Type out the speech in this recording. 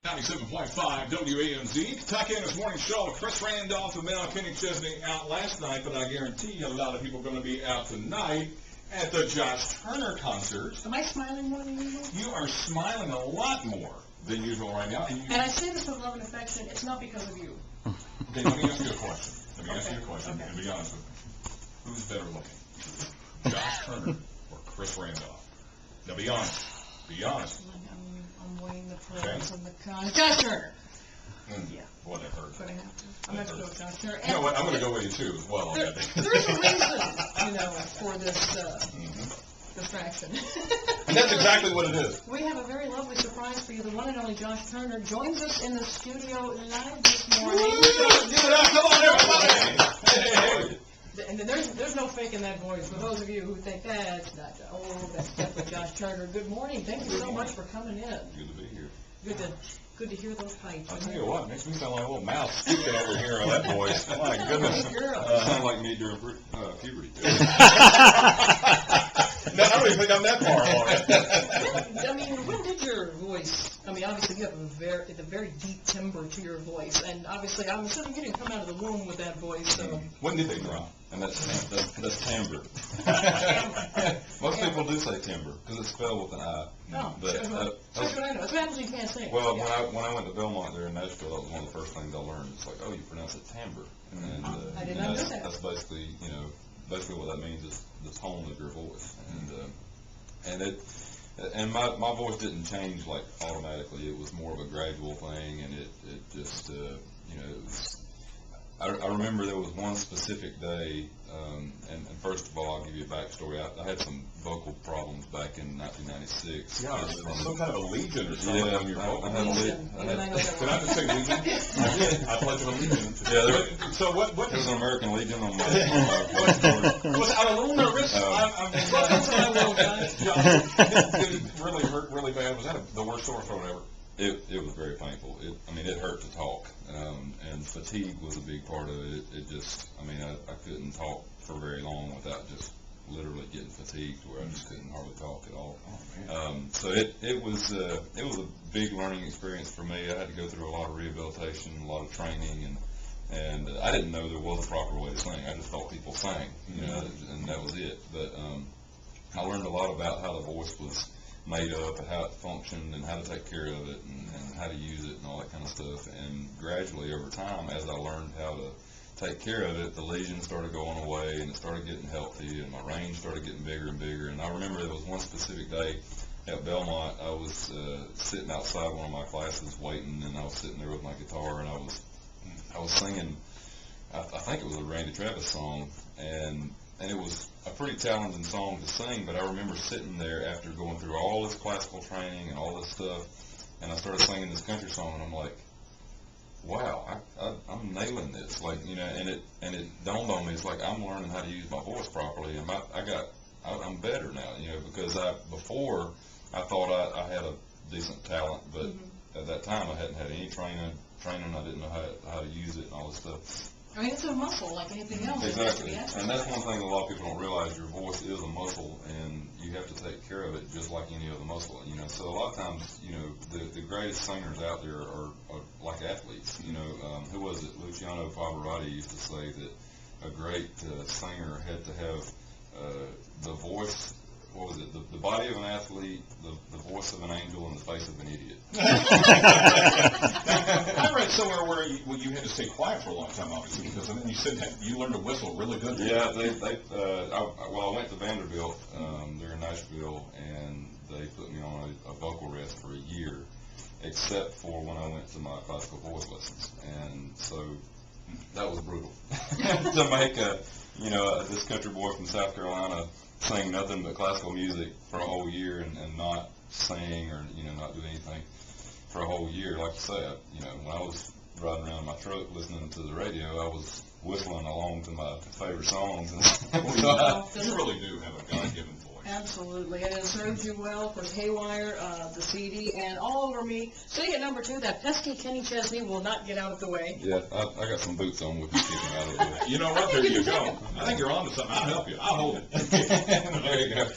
97.5 WAMZ, Kentucky in this morning show. Chris Randolph Mel, Kenny Chesney out last night, but I guarantee you a lot of people are going to be out tonight at the Josh Turner concert. Am I smiling more than usual? You are smiling a lot more than usual right now. And I say this with love and affection. It's not because of you. Okay, let me ask you a question. And be honest with me. Who's better looking? Josh Turner or Chris Randolph? Now be honest. Be honest. I'm weighing the pros and the cons. Josh Turner. Yeah. Well, that hurt. But I have to. I'm going to go with Josh Turner. You know what? I'm going to go with you too as well. There's a reason, for this distraction. And that's exactly what it is. We have a very lovely surprise for you. The one and only Josh Turner joins us in the studio live this morning. Give it up. Come on, everybody. Hey. And there's no faking that voice. For those of you who think that's not, that's definitely Josh Turner. Good morning. Thank you so much for coming in. Good to be here. Good to hear those pipes. I'll tell you what, makes me sound like a little mouse squeaking over here on that voice. My goodness. Sound like me during puberty. No, I don't even think I'm that far along. I mean, when did your voice, obviously you have a very deep timbre to your voice, and obviously I'm assuming you didn't come out of the womb with that voice, so. When did they drop? And that's timbre. Most people do say timbre because it's spelled with an I. Oh, but, that's what I know. That's what happens when you can't sing. Well, when I went to Belmont there in Nashville, that was one of the first things I learned. It's like, oh, you pronounce it timbre, and I did not know that. That's basically, basically what that means is the tone of your voice, and my voice didn't change like automatically. It was more of a gradual thing, and it just it was. I remember there was one specific day, and first of all, I'll give you a backstory. I had some vocal problems back in 1996. Yeah, some kind of a legion or something on your vocal. I had a Did I just say legion? I did. I pledge a allegiance. Yeah, so what there was an American Legion on my was I a little nervous? Welcome to my world, guys. Did it really hurt really bad? Was that the worst sore throat ever? It was very painful. It hurt to talk, and fatigue was a big part of it. It just, I couldn't talk for very long without just literally getting fatigued, where I just couldn't hardly talk at all. Oh, man. So it was a big learning experience for me. I had to go through a lot of rehabilitation, a lot of training, and I didn't know there was a proper way to sing. I just thought people sang, and that was it. But I learned a lot about how the voice was made up and how it functioned and how to take care of it and how to use it and all that kind of stuff. And gradually over time, as I learned how to take care of it, the lesions started going away and it started getting healthy and my range started getting bigger and bigger. And I remember there was one specific day at Belmont, I was sitting outside one of my classes waiting, and I was sitting there with my guitar, and I was singing, I think it was a Randy Travis song, and it was a pretty challenging song to sing, but I remember sitting there after going through all this classical training and all this stuff, and I started singing this country song, and I'm like, wow, I'm nailing this, and it dawned on me, it's like I'm learning how to use my voice properly, and I'm better now, because before I thought I had a decent talent, but at that time I hadn't had any training, I didn't know how to use it and all this stuff. It's a muscle like anything else. Exactly, and that's one thing a lot of people don't realize. Your voice is a muscle, and you have to take care of it just like any other muscle. So a lot of times, the greatest singers out there are like athletes. Who was it? Luciano Pavarotti used to say that a great singer had to have the voice. What was it? The body of an athlete, the voice of an angel, and the face of an idiot. I read somewhere where you had to stay quiet for a long time, obviously, because then you said that you learned to whistle really good. Yeah, I went to Vanderbilt there in Nashville, and they put me on a vocal rest for a year, except for when I went to my classical voice lessons, and so that was brutal to make this country boy from South Carolina sing nothing but classical music for a whole year and not sing or not do anything for a whole year. Like you said, when I was riding around in my truck listening to the radio, I was whistling along to my favorite songs. You really do have a God-given voice. Absolutely, and it served you well. Of course, Haywire, the CD, and All Over Me. Sitting at number 2, that pesky Kenny Chesney will not get out of the way. Yeah, I got some boots on with you kicking out of the way. You know what? There you go. I think you're on to something. I'll help you. I'll hold it. There you go.